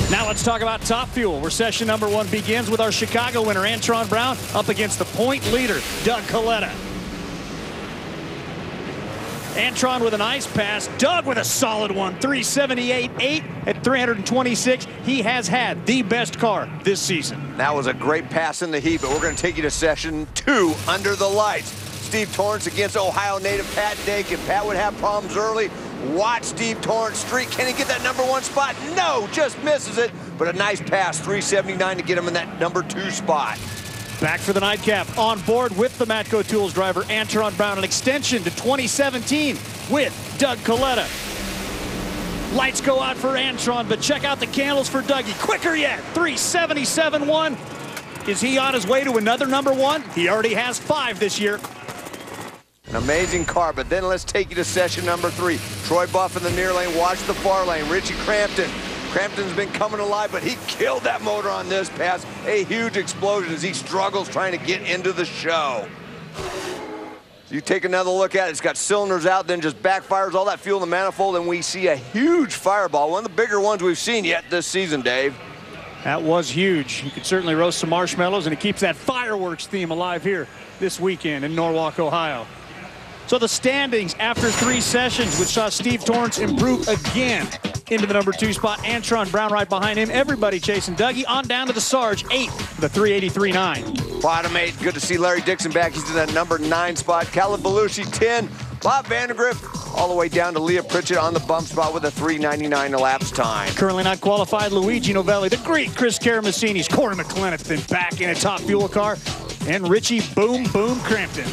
Now let's talk about Top Fuel, where session number 1 begins with our Chicago winner, Antron Brown, up against the point leader, Doug Coletta. Antron with a nice pass. Doug with a solid one. 378.8 at 326. He has had the best car this season. That was a great pass in the heat, but we're going to take you to session 2, under the lights. Steve Torrence against Ohio native Pat Dakin. Pat would have problems early. Watch Steve Torrence streak. Can he get that number 1 spot? No, just misses it. But a nice pass, 379 to get him in that number 2 spot. Back for the nightcap, on board with the Matco Tools driver, Antron Brown, an extension to 2017 with Doug Coletta. Lights go out for Antron, but check out the candles for Dougie. Quicker yet, 377.1. Is he on his way to another number 1? He already has 5 this year. An amazing car, but then let's take you to session number 3. Troy Buff in the near lane, watch the far lane. Richie Crampton. Crampton's been coming alive, but he killed that motor on this pass. A huge explosion as he struggles trying to get into the show. So you take another look at it. It's got cylinders out, then just backfires all that fuel in the manifold, and we see a huge fireball. One of the bigger ones we've seen yet this season, Dave. That was huge. You could certainly roast some marshmallows, and it keeps that fireworks theme alive here this weekend in Norwalk, Ohio. So the standings after 3 sessions, which saw Steve Torrence improve again into the number 2 spot. Antron Brown right behind him. Everybody chasing Dougie. On down to the Sarge, 8th, the 383.9. Bottom 8, good to see Larry Dixon back. He's in that number 9 spot. Caleb Belushi, 10. Bob Vandergriff all the way down to Leah Pritchett on the bump spot with a 399 elapsed time. Currently not qualified, Luigi Novelli, the great Chris Karamessinis, Corey McClenathan back in a Top Fuel car, and Richie Boom Boom Crampton.